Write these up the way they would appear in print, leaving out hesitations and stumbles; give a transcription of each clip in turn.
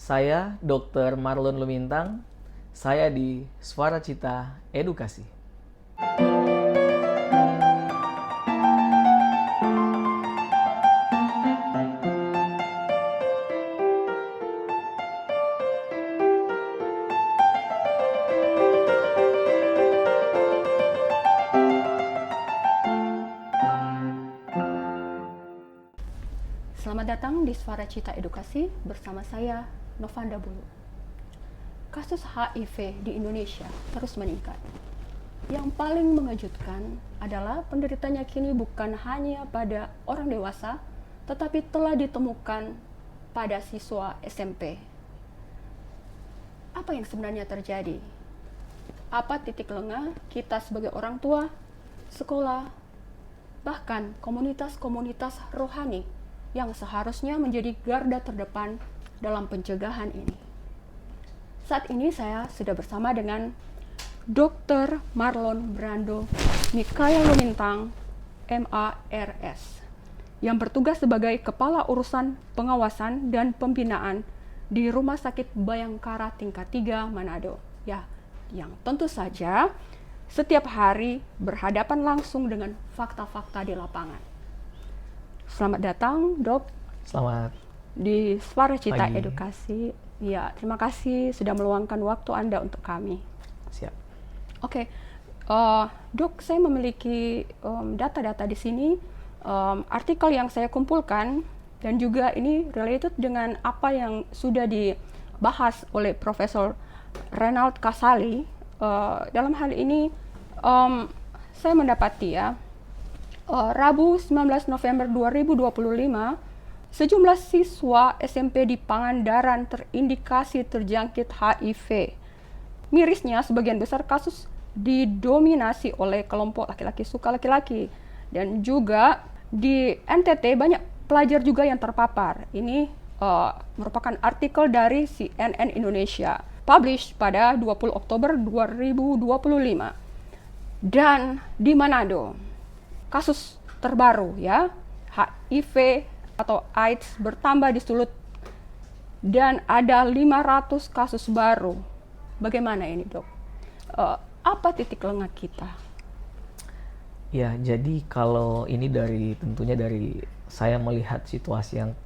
Saya Dr. Marlon Lumintang, saya di Suara Cita Edukasi. Selamat datang di Suara Cita Edukasi bersama saya, Novanda Bulu. Kasus HIV di Indonesia terus meningkat. Yang paling mengejutkan adalah penderitanya kini bukan hanya pada orang dewasa, tetapi telah ditemukan pada siswa SMP. Apa yang sebenarnya terjadi? Apa titik lengah kita sebagai orang tua, sekolah, bahkan komunitas-komunitas rohani yang seharusnya menjadi garda terdepan dalam pencegahan ini. Saat ini saya sudah bersama dengan Dr. Marlon Brando Mikaya Lumintang, MARS, yang bertugas sebagai Kepala Urusan Pengawasan dan Pembinaan di Rumah Sakit Bayangkara Tingkat 3 Manado. Ya, yang tentu saja setiap hari berhadapan langsung dengan fakta-fakta di lapangan. Selamat datang, Dok. Selamat Di Suara Cita pagi. Edukasi. Ya, terima kasih sudah meluangkan waktu Anda untuk kami. Siap. Oke, Dok, saya memiliki data-data di sini, artikel yang saya kumpulkan, dan juga ini related dengan apa yang sudah dibahas oleh Profesor Renald Kasali. Dalam hal ini, saya mendapati Rabu 19 November 2025, sejumlah siswa SMP di Pangandaran terindikasi terjangkit HIV. Mirisnya, sebagian besar kasus didominasi oleh kelompok laki-laki suka laki-laki. Dan juga di NTT banyak pelajar juga yang terpapar. Ini merupakan artikel dari CNN Indonesia, published pada 20 Oktober 2025. Dan di Manado, kasus terbaru HIV atau AIDS bertambah di Sulut dan ada 500 kasus baru. Bagaimana ini, Dok? Apa titik lengah kita? Ya, jadi kalau ini tentunya dari saya melihat situasi yang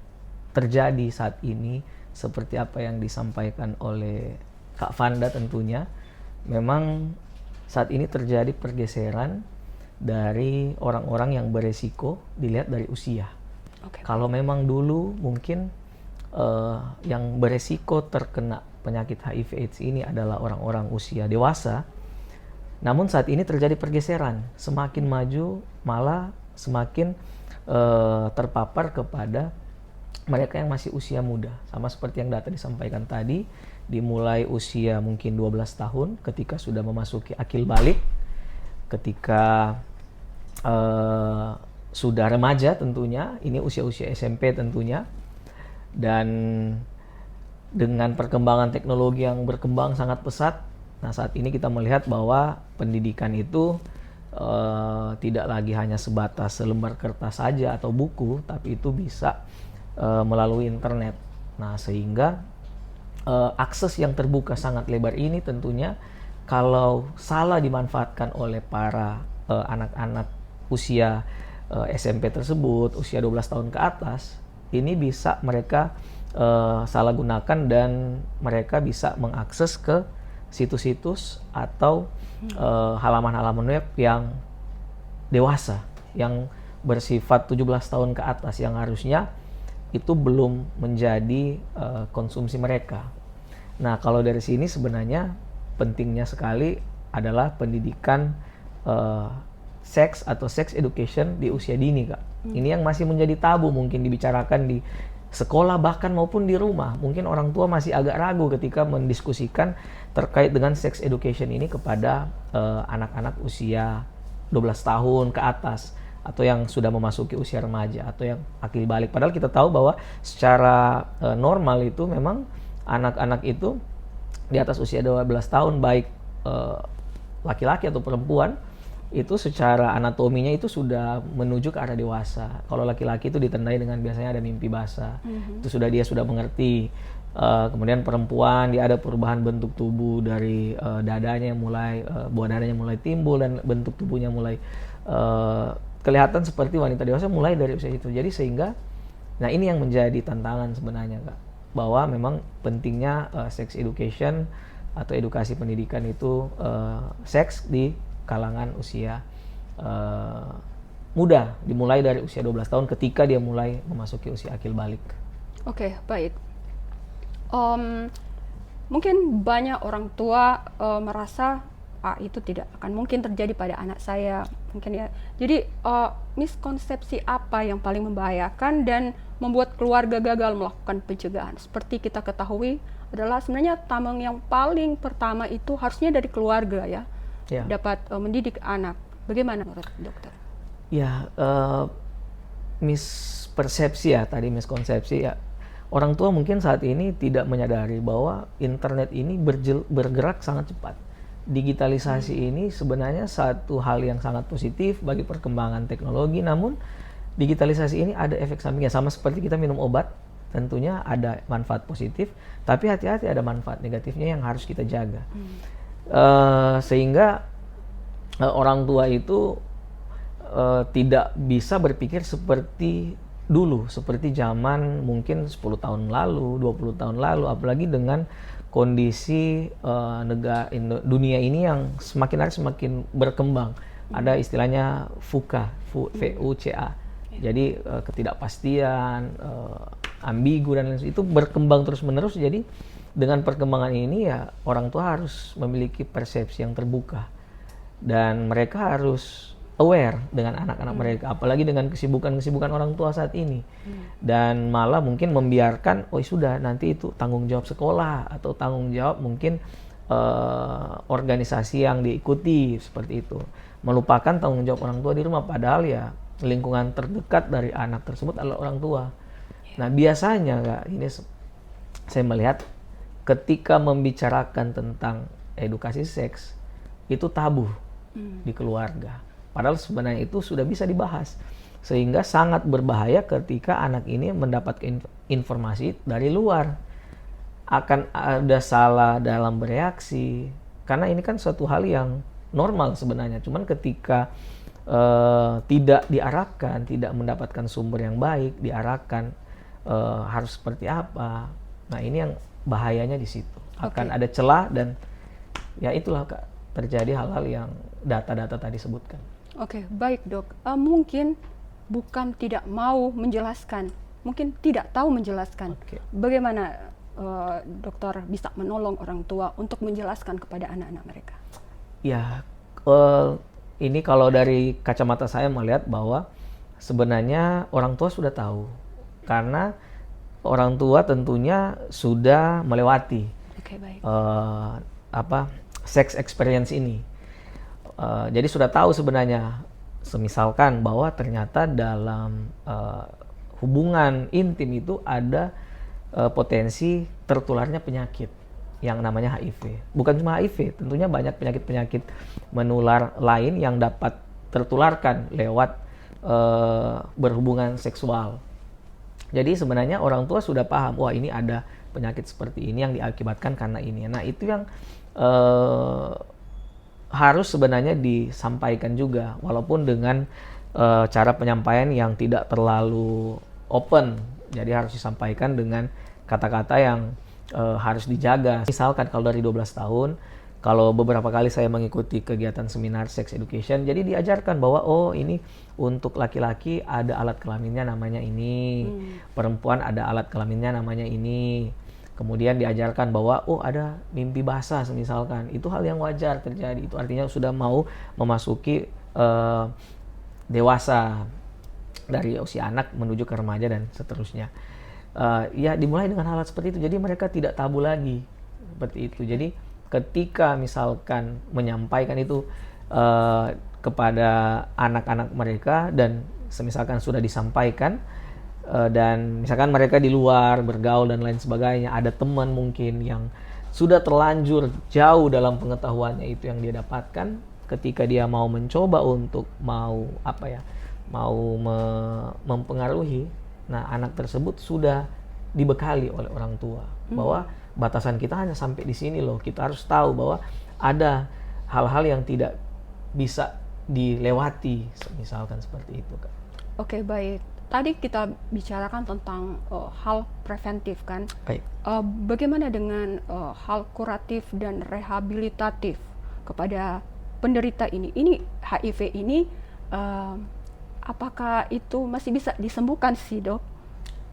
terjadi saat ini seperti apa yang disampaikan oleh Kak Vanda tentunya, memang saat ini terjadi pergeseran dari orang-orang yang beresiko dilihat dari usia. Okay. Kalau memang dulu mungkin yang beresiko terkena penyakit HIV/AIDS ini adalah orang-orang usia dewasa, namun saat ini terjadi pergeseran, semakin maju malah semakin terpapar kepada mereka yang masih usia muda. Sama seperti yang data disampaikan tadi, dimulai usia mungkin 12 tahun ketika sudah memasuki akil balik, ketika sudah remaja tentunya, ini usia-usia SMP tentunya, dan dengan perkembangan teknologi yang berkembang sangat pesat, nah saat ini kita melihat bahwa pendidikan itu tidak lagi hanya sebatas selembar kertas saja atau buku, tapi itu bisa melalui internet. Nah sehingga akses yang terbuka sangat lebar ini tentunya kalau salah dimanfaatkan oleh para anak-anak usia SMP tersebut, usia 12 tahun ke atas, ini bisa mereka salah gunakan dan mereka bisa mengakses ke situs-situs atau halaman-halaman web yang dewasa, yang bersifat 17 tahun ke atas, yang harusnya itu belum menjadi konsumsi mereka. Nah, kalau dari sini sebenarnya pentingnya sekali adalah pendidikan seks atau sex education di usia dini, Kak. Ini yang masih menjadi tabu mungkin dibicarakan di sekolah bahkan maupun di rumah. Mungkin orang tua masih agak ragu ketika mendiskusikan terkait dengan sex education ini kepada anak-anak usia 12 tahun ke atas atau yang sudah memasuki usia remaja atau yang akil balik. Padahal kita tahu bahwa secara normal itu memang anak-anak itu di atas usia 12 tahun baik laki-laki atau perempuan itu secara anatominya itu sudah menuju ke arah dewasa. Kalau laki-laki itu ditandai dengan biasanya ada mimpi basah. Itu dia sudah mengerti Kemudian perempuan dia ada perubahan bentuk tubuh dari dadanya mulai buah dadanya mulai timbul dan bentuk tubuhnya mulai kelihatan seperti wanita dewasa mulai dari usia itu. Jadi sehingga nah ini yang menjadi tantangan sebenarnya Kak, bahwa memang pentingnya sex education atau edukasi pendidikan itu seks di kalangan usia muda, dimulai dari usia 12 tahun ketika dia mulai memasuki usia akil balik. Oke, baik. Mungkin banyak orang tua merasa itu tidak akan mungkin terjadi pada anak saya, mungkin ya. Jadi miskonsepsi apa yang paling membahayakan dan membuat keluarga gagal melakukan pencegahan? Seperti kita ketahui adalah sebenarnya tameng yang paling pertama itu harusnya dari keluarga ya, dapat mendidik anak. Bagaimana menurut dokter? Ya, mispersepsi ya tadi, miskonsepsi ya. Orang tua mungkin saat ini tidak menyadari bahwa internet ini bergerak sangat cepat. Digitalisasi ini sebenarnya satu hal yang sangat positif bagi perkembangan teknologi, namun digitalisasi ini ada efek sampingnya. Sama seperti kita minum obat, tentunya ada manfaat positif, tapi hati-hati ada manfaat negatifnya yang harus kita jaga. Sehingga orang tua itu tidak bisa berpikir seperti dulu, seperti zaman mungkin 10 tahun lalu, 20 tahun lalu, apalagi dengan kondisi dunia ini yang semakin hari semakin berkembang. Ada istilahnya VUCA, VUCA. Jadi ketidakpastian, ambigu dan lain-lain itu berkembang terus-menerus. Jadi dengan perkembangan ini ya orang tua harus memiliki persepsi yang terbuka dan mereka harus aware dengan anak-anak mereka, apalagi dengan kesibukan-kesibukan orang tua saat ini. Dan malah mungkin membiarkan, oh sudah nanti itu tanggung jawab sekolah atau tanggung jawab mungkin organisasi yang diikuti seperti itu. Melupakan tanggung jawab orang tua di rumah, padahal ya lingkungan terdekat dari anak tersebut adalah orang tua. Nah biasanya Kak, ini saya melihat ketika membicarakan tentang edukasi seks itu tabu di keluarga. Padahal sebenarnya itu sudah bisa dibahas. Sehingga sangat berbahaya ketika anak ini mendapatkan informasi dari luar. Akan ada salah dalam bereaksi. Karena ini kan suatu hal yang normal sebenarnya. Cuman ketika tidak diarahkan, tidak mendapatkan sumber yang baik, diarahkan harus seperti apa. Nah ini yang bahayanya di situ. Akan ada celah dan ya itulah Kak, terjadi hal-hal yang data-data tadi sebutkan. Oke, baik dok. Mungkin bukan tidak mau menjelaskan, mungkin tidak tahu menjelaskan. Bagaimana dokter bisa menolong orang tua untuk menjelaskan kepada anak-anak mereka? Ya, ini kalau dari kacamata saya melihat bahwa sebenarnya orang tua sudah tahu. Karena orang tua tentunya sudah melewati sex experience ini. Jadi sudah tahu sebenarnya, semisalkan bahwa ternyata dalam hubungan intim itu ada potensi tertularnya penyakit yang namanya HIV. Bukan cuma HIV, tentunya banyak penyakit-penyakit menular lain yang dapat tertularkan lewat berhubungan seksual. Jadi sebenarnya orang tua sudah paham, wah ini ada penyakit seperti ini yang diakibatkan karena ini. Nah itu yang harus sebenarnya disampaikan juga, walaupun dengan cara penyampaian yang tidak terlalu open. Jadi harus disampaikan dengan kata-kata yang harus dijaga. Misalkan kalau dari 12 tahun, kalau beberapa kali saya mengikuti kegiatan seminar sex education, jadi diajarkan bahwa oh ini untuk laki-laki ada alat kelaminnya namanya ini, perempuan ada alat kelaminnya namanya ini. Kemudian diajarkan bahwa oh ada mimpi basah misalkan, itu hal yang wajar terjadi, itu artinya sudah mau memasuki dewasa dari usia anak menuju ke remaja dan seterusnya. Ya dimulai dengan hal seperti itu, jadi mereka tidak tabu lagi seperti itu. Jadi ketika misalkan menyampaikan itu kepada anak-anak mereka dan semisalkan sudah disampaikan, dan misalkan mereka di luar bergaul dan lain sebagainya, ada teman mungkin yang sudah terlanjur jauh dalam pengetahuannya itu yang dia dapatkan, ketika dia mau mencoba untuk mau mempengaruhi, nah anak tersebut sudah dibekali oleh orang tua bahwa batasan kita hanya sampai di sini loh. Kita harus tahu bahwa ada hal-hal yang tidak bisa dilewati, misalkan seperti itu, Kak. Oke, baik. Tadi kita bicarakan tentang hal preventif kan. Baik. Bagaimana dengan hal kuratif dan rehabilitatif kepada penderita ini? Ini HIV ini apakah itu masih bisa disembuhkan sih, Dok?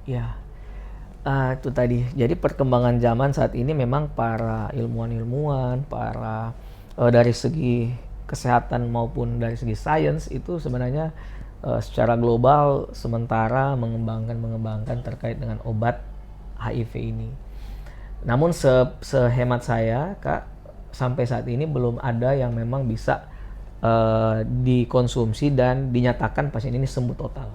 Ya, itu tadi. Jadi perkembangan zaman saat ini memang para ilmuwan-ilmuwan, para dari segi kesehatan maupun dari segi sains itu sebenarnya secara global sementara mengembangkan terkait dengan obat HIV ini. Namun sehemat saya, Kak, sampai saat ini belum ada yang memang bisa dikonsumsi dan dinyatakan pasien ini sembuh total.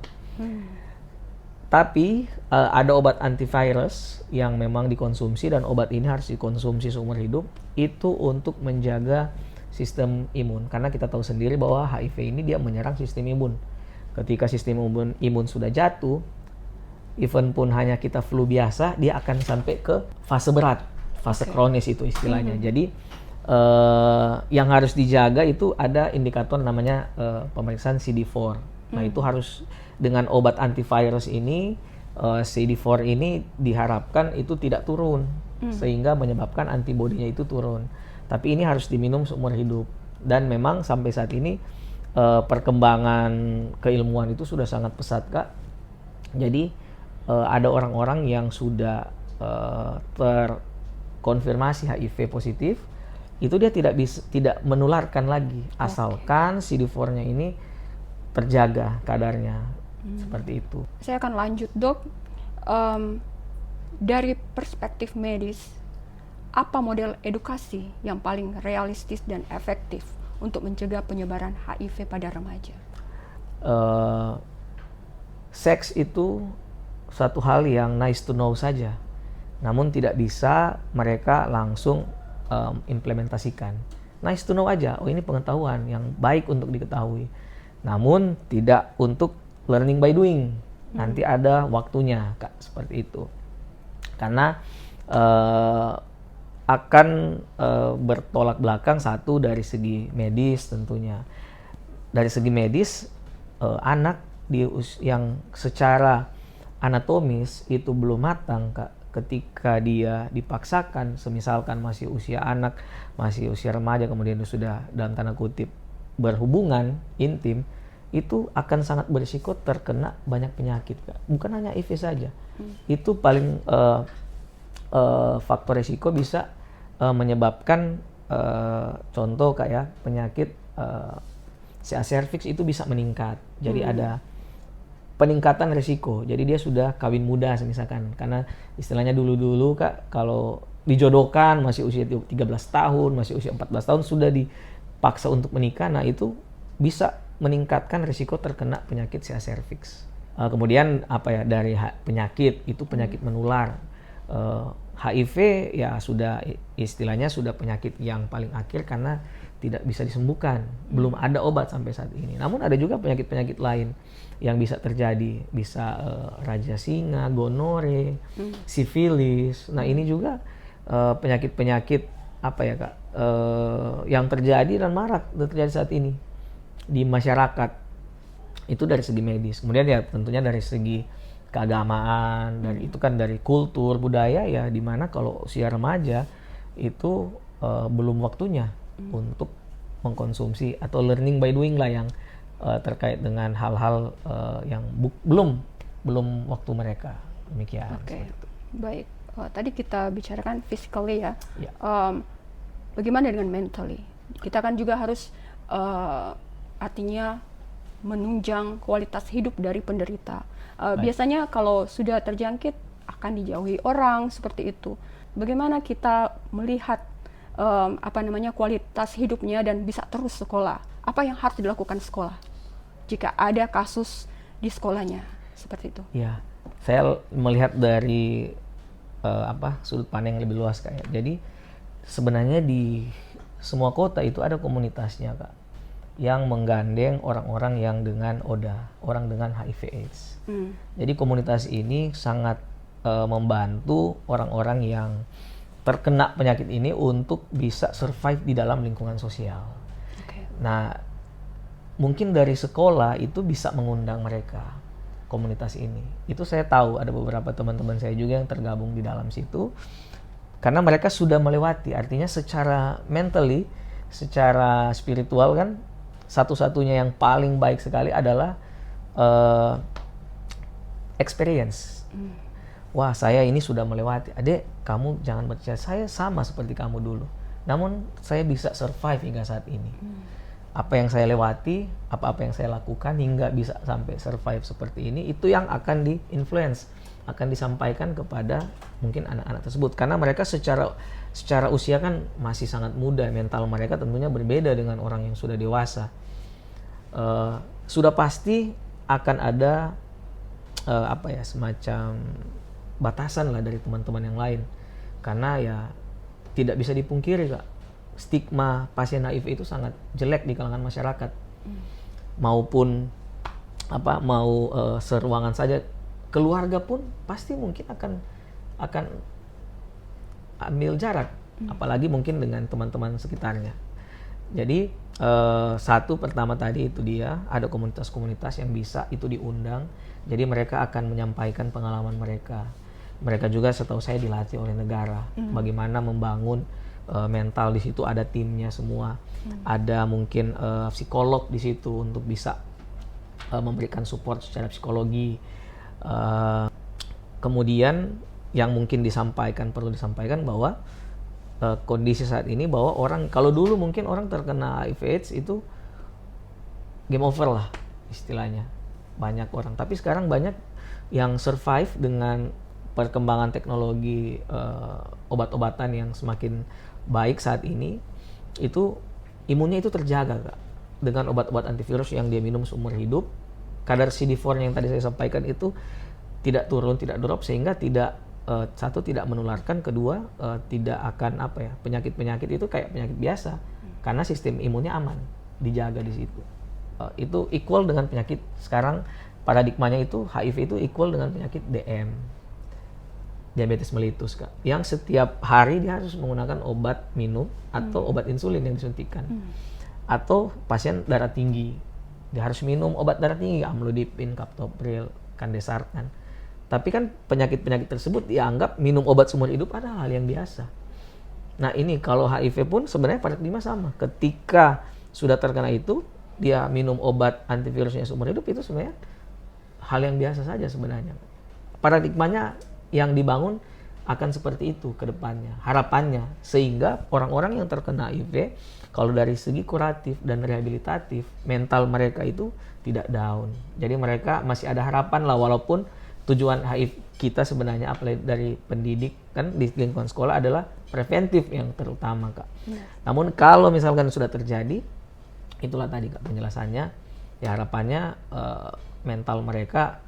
Tapi ada obat antivirus yang memang dikonsumsi dan obat ini harus dikonsumsi seumur hidup itu untuk menjaga sistem imun. Karena kita tahu sendiri bahwa HIV ini dia menyerang sistem imun. Ketika sistem imun sudah jatuh, even pun hanya kita flu biasa, dia akan sampai ke fase berat, fase kronis itu istilahnya. Jadi yang harus dijaga itu ada indikator namanya pemeriksaan CD4. Nah itu harus dengan obat antivirus ini, CD4 ini diharapkan itu tidak turun, sehingga menyebabkan antibodinya itu turun. Tapi ini harus diminum seumur hidup. Dan memang sampai saat ini perkembangan keilmuan itu sudah sangat pesat, Kak. Jadi ada orang-orang yang sudah terkonfirmasi HIV positif, itu dia tidak menularkan lagi, asalkan CD4-nya ini terjaga kadarnya. Seperti itu. Saya akan lanjut, Dok. Dari perspektif medis, apa model edukasi yang paling realistis dan efektif untuk mencegah penyebaran HIV pada remaja? Seks itu satu hal yang nice to know saja, namun tidak bisa mereka langsung implementasikan. Nice to know aja, oh ini pengetahuan yang baik untuk diketahui, namun tidak untuk learning by doing. Nanti ada waktunya, Kak, seperti itu. Karena akan bertolak belakang satu dari segi medis tentunya. Dari segi medis, anak yang secara anatomis itu belum matang, Kak, ketika dia dipaksakan, semisalkan masih usia anak, masih usia remaja, kemudian dia sudah dalam tanda kutip berhubungan intim, itu akan sangat berisiko terkena banyak penyakit, Kak. Bukan hanya HIV saja. Itu paling faktor risiko bisa menyebabkan contoh kayak penyakit CA cervix itu bisa meningkat. Jadi ada peningkatan risiko. Jadi dia sudah kawin muda misalkan. Karena istilahnya dulu-dulu, Kak, kalau dijodohkan masih usia 13 tahun, masih usia 14 tahun sudah dipaksa untuk menikah, nah itu bisa meningkatkan risiko terkena penyakit CA cervix. Kemudian dari penyakit itu penyakit menular. HIV ya sudah istilahnya sudah penyakit yang paling akhir karena tidak bisa disembuhkan. Belum ada obat sampai saat ini. Namun ada juga penyakit-penyakit lain yang bisa terjadi, bisa raja singa, gonore, sifilis. Nah, ini juga penyakit-penyakit Kak? Yang terjadi dan marak terjadi saat ini di masyarakat. Itu dari segi medis. Kemudian ya tentunya dari segi keagamaan, dari itu kan dari kultur budaya ya, di mana kalau usia remaja itu belum waktunya untuk mengkonsumsi atau learning by doing lah yang terkait dengan hal-hal yang belum waktu mereka. Demikian. Oke, baik. Tadi kita bicarakan physically ya. Ya. Bagaimana dengan mentally? Kita kan juga harus artinya menunjang kualitas hidup dari penderita. Biasanya kalau sudah terjangkit akan dijauhi orang seperti itu. Bagaimana kita melihat kualitas hidupnya dan bisa terus sekolah? Apa yang harus dilakukan sekolah jika ada kasus di sekolahnya seperti itu? Ya, saya melihat dari sudut pandang yang lebih luas, Kak. Jadi sebenarnya di semua kota itu ada komunitasnya, Kak, yang menggandeng orang-orang yang dengan ODA, orang dengan HIV/AIDS. Jadi komunitas ini sangat membantu orang-orang yang terkena penyakit ini untuk bisa survive di dalam lingkungan sosial. Oke. Nah, mungkin dari sekolah itu bisa mengundang mereka komunitas ini. Itu saya tahu ada beberapa teman-teman saya juga yang tergabung di dalam situ karena mereka sudah melewati. Artinya secara mentally, secara spiritual kan satu-satunya yang paling baik sekali adalah experience. Wah, saya ini sudah melewati. Adek, kamu jangan percaya, saya sama seperti kamu dulu. Namun saya bisa survive hingga saat ini. Apa yang saya lewati, apa-apa yang saya lakukan hingga bisa sampai survive seperti ini, itu yang akan di-influence, akan disampaikan kepada mungkin anak-anak tersebut. Karena mereka secara usia kan masih sangat muda, mental mereka tentunya berbeda dengan orang yang sudah dewasa. Sudah pasti akan ada semacam batasan lah dari teman-teman yang lain, karena ya tidak bisa dipungkiri Kak, stigma pasien HIV itu sangat jelek di kalangan masyarakat. Maupun seruangan saja, keluarga pun pasti mungkin akan ambil jarak, apalagi mungkin dengan teman-teman sekitarnya. Jadi satu pertama tadi itu dia ada komunitas-komunitas yang bisa itu diundang, jadi mereka akan menyampaikan pengalaman mereka. Mereka juga setahu saya dilatih oleh negara bagaimana membangun mental. Di situ ada timnya semua, ada mungkin psikolog di situ untuk bisa memberikan support secara psikologi. Kemudian yang mungkin perlu disampaikan bahwa kondisi saat ini bahwa orang, kalau dulu mungkin orang terkena HIV/AIDS itu game over lah istilahnya, banyak orang. Tapi sekarang banyak yang survive dengan perkembangan teknologi obat-obatan yang semakin baik saat ini, itu imunnya itu terjaga Kak, dengan obat-obat antivirus yang dia minum seumur hidup. Kadar CD4 yang tadi saya sampaikan itu tidak turun, tidak drop, sehingga tidak satu tidak menularkan, kedua tidak akan penyakit-penyakit itu kayak penyakit biasa, karena sistem imunnya aman, dijaga di situ. Itu equal dengan penyakit sekarang, paradigmanya itu HIV itu equal dengan penyakit DM, diabetes mellitus Kak, yang setiap hari dia harus menggunakan obat minum atau obat insulin yang disuntikan. Atau pasien darah tinggi, dia harus minum obat darah tinggi, amlodipin, captopril, kandesartan. Tapi kan penyakit-penyakit tersebut dianggap minum obat seumur hidup adalah hal yang biasa. Nah ini kalau HIV pun sebenarnya paradigma sama. Ketika sudah terkena itu, dia minum obat antivirusnya seumur hidup, itu sebenarnya hal yang biasa saja sebenarnya. Paradigmanya yang dibangun akan seperti itu ke depannya, harapannya. Sehingga orang-orang yang terkena HIV, kalau dari segi kuratif dan rehabilitatif, mental mereka itu tidak down. Jadi mereka masih ada harapan lah, walaupun tujuan HIV kita sebenarnya apalagi dari pendidik kan di lingkungan sekolah adalah preventif yang terutama Kak. Namun kalau misalkan sudah terjadi, itulah tadi Kak penjelasannya, ya harapannya mental mereka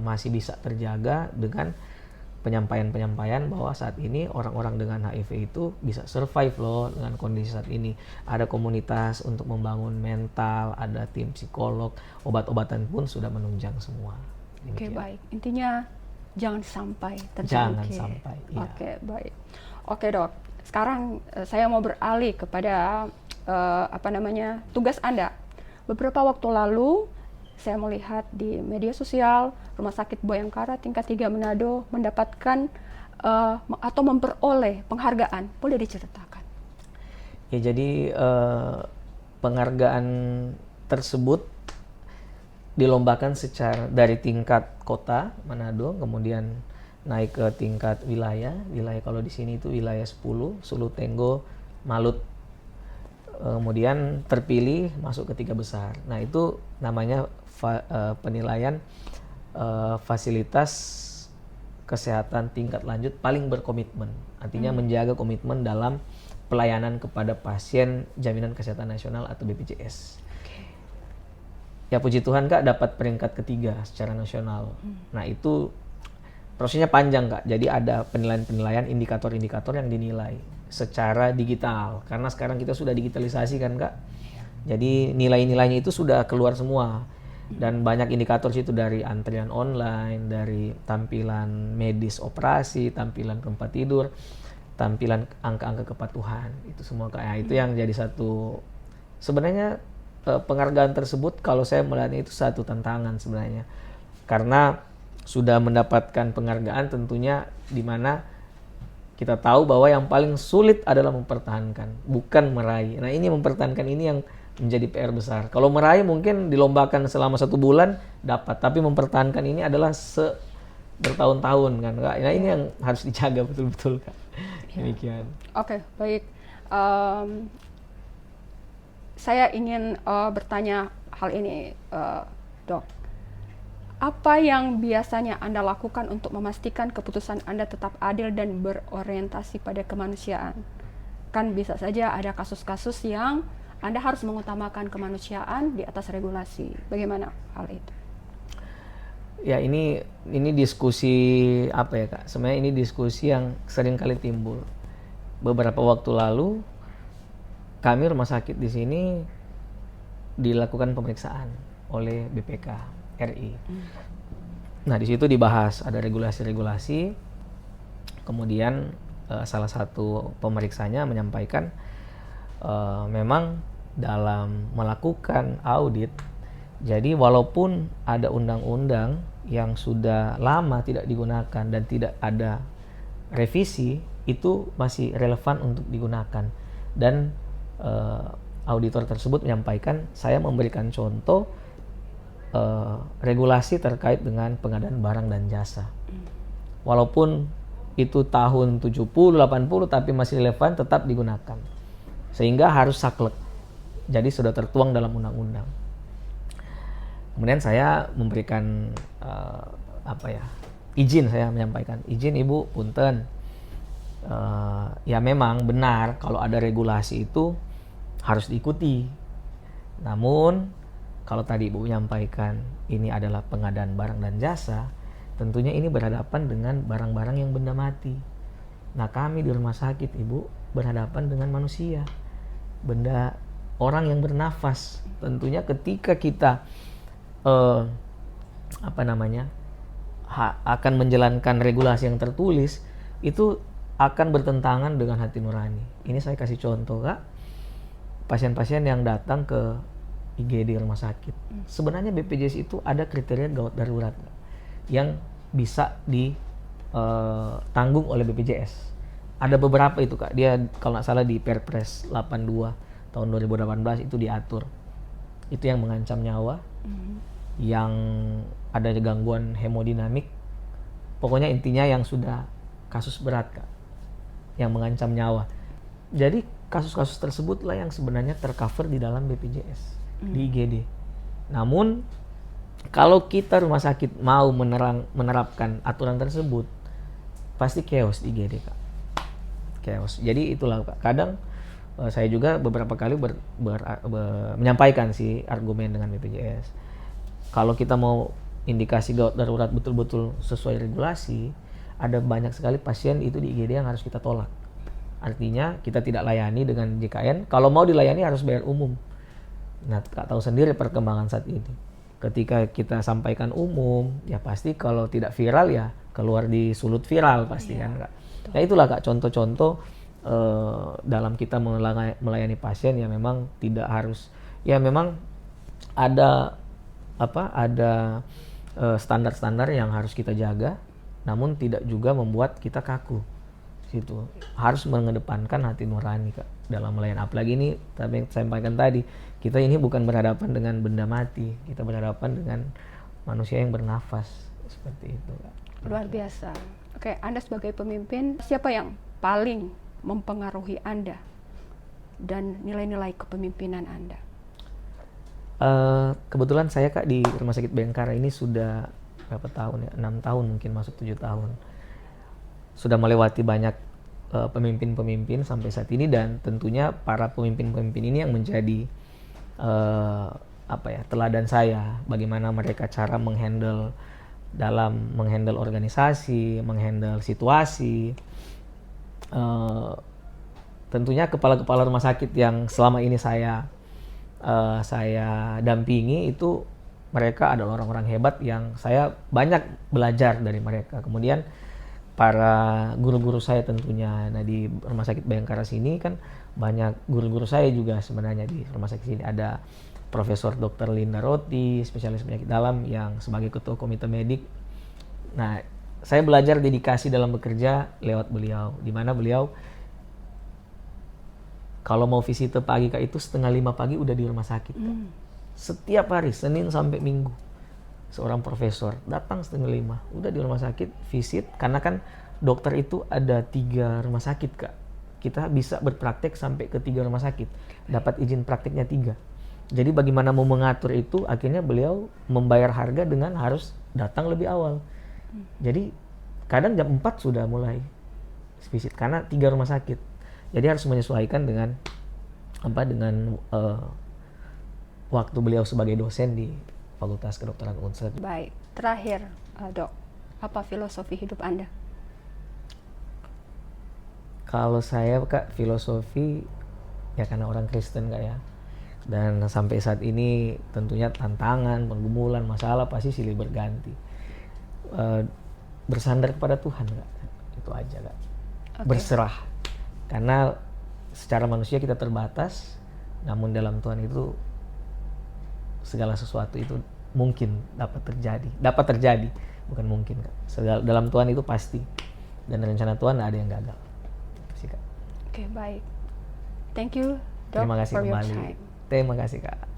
masih bisa terjaga dengan penyampaian-penyampaian bahwa saat ini orang-orang dengan HIV itu bisa survive loh dengan kondisi saat ini. Ada komunitas untuk membangun mental, ada tim psikolog, obat-obatan pun sudah menunjang semua. Oke, baik. Intinya jangan sampai terjangkit. Jangan sampai. Ya. Oke, baik. Oke, Dok. Sekarang saya mau beralih kepada tugas Anda. Beberapa waktu lalu saya melihat di media sosial Rumah Sakit Bayangkara tingkat 3 Manado mendapatkan atau memperoleh penghargaan. Boleh diceritakan? Ya, jadi penghargaan tersebut dilombakan secara dari tingkat kota Manado, kemudian naik ke tingkat wilayah. Kalau di sini itu wilayah 10, Sulu Tenggo, Malut. Kemudian terpilih masuk ke 3 besar. Nah, itu namanya penilaian fasilitas kesehatan tingkat lanjut paling berkomitmen. Artinya menjaga komitmen dalam pelayanan kepada pasien Jaminan Kesehatan Nasional atau BPJS. Ya puji Tuhan Kak, dapat peringkat ketiga secara nasional. Nah itu prosesnya panjang Kak, jadi ada penilaian-penilaian, indikator-indikator yang dinilai secara digital. Karena sekarang kita sudah digitalisasi kan Kak, jadi nilai-nilainya itu sudah keluar semua. Dan banyak indikator situ, dari antrian online, dari tampilan medis operasi, tampilan tempat tidur, tampilan angka-angka kepatuhan. Itu semua kayak itu yang jadi satu sebenarnya penghargaan tersebut kalau saya melihatnya itu satu tantangan sebenarnya. Karena sudah mendapatkan penghargaan tentunya di mana kita tahu bahwa yang paling sulit adalah mempertahankan, bukan meraih. Nah ini mempertahankan ini yang menjadi PR besar. Kalau meraih mungkin dilombakan selama 1 bulan dapat, tapi mempertahankan ini adalah bertahun-tahun kan, Kak. Nah ini yang harus dijaga betul-betul, Kak. Demikian. Oke, baik. Saya ingin bertanya hal ini, Dok. Apa yang biasanya Anda lakukan untuk memastikan keputusan Anda tetap adil dan berorientasi pada kemanusiaan? Kan bisa saja ada kasus-kasus yang Anda harus mengutamakan kemanusiaan di atas regulasi. Bagaimana hal itu? Ya ini diskusi apa ya, Kak? Sebenarnya ini diskusi yang sering kali timbul. Beberapa waktu lalu kami rumah sakit di sini dilakukan pemeriksaan oleh BPK RI. Nah di situ dibahas ada regulasi-regulasi. Kemudian salah satu pemeriksanya menyampaikan memang dalam melakukan audit, jadi walaupun ada undang-undang yang sudah lama tidak digunakan dan tidak ada revisi, itu masih relevan untuk digunakan. Dan auditor tersebut menyampaikan, saya memberikan contoh regulasi terkait dengan pengadaan barang dan jasa. Walaupun itu tahun 70, 80 tapi masih relevan, tetap digunakan. Sehingga harus saklek. Jadi sudah tertuang dalam undang-undang. Kemudian saya memberikan izin, saya menyampaikan, izin Ibu, punten. Ya memang benar kalau ada regulasi itu harus diikuti. Namun kalau tadi Ibu menyampaikan ini adalah pengadaan barang dan jasa, tentunya ini berhadapan dengan barang-barang yang benda mati. Nah kami di rumah sakit Ibu berhadapan dengan manusia, benda orang yang bernafas. Tentunya ketika kita akan menjalankan regulasi yang tertulis, itu akan bertentangan dengan hati nurani. Ini saya kasih contoh, Kak. Pasien-pasien yang datang ke IGD rumah sakit. Sebenarnya BPJS itu ada kriteria gawat darurat yang bisa ditanggung oleh BPJS. Ada beberapa itu, Kak. Dia kalau nggak salah di Perpres 82 tahun 2018 itu diatur. Itu yang mengancam nyawa, yang ada gangguan hemodinamik. Pokoknya intinya yang sudah kasus berat, Kak, yang mengancam nyawa. Jadi kasus-kasus tersebutlah yang sebenarnya tercover di dalam BPJS. Di IGD. Namun kalau kita rumah sakit mau menerapkan aturan tersebut, pasti chaos di IGD, Kak. Chaos. Jadi itulah, Kak. Kadang saya juga beberapa kali menyampaikan sih argumen dengan BPJS. Kalau kita mau indikasi gawat darurat betul-betul sesuai regulasi, ada banyak sekali pasien itu di IGD yang harus kita tolak. Artinya kita tidak layani dengan JKN. Kalau mau dilayani harus bayar umum. Nah, Kak tahu sendiri perkembangan saat ini. Ketika kita sampaikan umum, ya pasti kalau tidak viral ya keluar di sulut viral pasti, kan, Kak. Nah itulah, Kak, contoh-contoh dalam kita melayani pasien yang memang tidak harus, ya memang ada standar-standar yang harus kita jaga, namun tidak juga membuat kita kaku. Situ harus mengedepankan hati nurani, Kak, dalam melayani. Apalagi ini tapi saya sampaikan tadi, kita ini bukan berhadapan dengan benda mati, kita berhadapan dengan manusia yang bernafas, seperti itu, Kak. Luar biasa. Oke, Anda sebagai pemimpin, siapa yang paling mempengaruhi Anda dan nilai-nilai kepemimpinan Anda? Kebetulan saya, Kak, di Rumah Sakit Bayangkara ini sudah berapa tahun ya? 6 tahun mungkin, masuk 7 tahun. Sudah melewati banyak pemimpin-pemimpin sampai saat ini, dan tentunya para pemimpin-pemimpin ini yang menjadi teladan saya, bagaimana mereka cara menghandle organisasi, menghandle situasi. Tentunya kepala-kepala rumah sakit yang selama ini saya dampingi itu mereka adalah orang-orang hebat yang saya banyak belajar dari mereka. Kemudian para guru-guru saya tentunya, nah di Rumah Sakit Bayangkara sini kan banyak guru-guru saya juga sebenarnya di rumah sakit sini. Ada Profesor Dr. Linda Roti, spesialis penyakit dalam yang sebagai ketua komite medik. Nah, saya belajar dedikasi dalam bekerja lewat beliau, di mana beliau kalau mau visite pagi Kak itu 4:30 pagi udah di rumah sakit. Setiap hari, Senin sampai Minggu. Seorang profesor datang 4:30, udah di rumah sakit, visit. Karena kan dokter itu ada 3 rumah sakit Kak. Kita bisa berpraktek sampai ke 3 rumah sakit. Dapat izin prakteknya 3. Jadi bagaimana mau mengatur itu, akhirnya beliau membayar harga dengan harus datang lebih awal. Jadi kadang jam 4 sudah mulai visit, karena 3 rumah sakit. Jadi harus menyesuaikan dengan waktu beliau sebagai dosen di Fakultas Kedokteran Unsur. Baik, terakhir Dok, apa filosofi hidup Anda? Kalau saya Kak, filosofi ya karena orang Kristen Kak ya. Dan sampai saat ini tentunya tantangan, pergumulan, masalah pasti silih berganti. Bersandar kepada Tuhan Kak. Itu aja Kak. Okay. Berserah. Karena secara manusia kita terbatas, namun dalam Tuhan itu segala sesuatu itu mungkin dapat terjadi, bukan mungkin Kak. Dalam Tuhan itu pasti, dan rencana Tuhan nggak ada yang gagal. Itu sih Kak. Oke, baik. Thank you Dok Terima kasih for your kembali. time. Terima kasih Kak.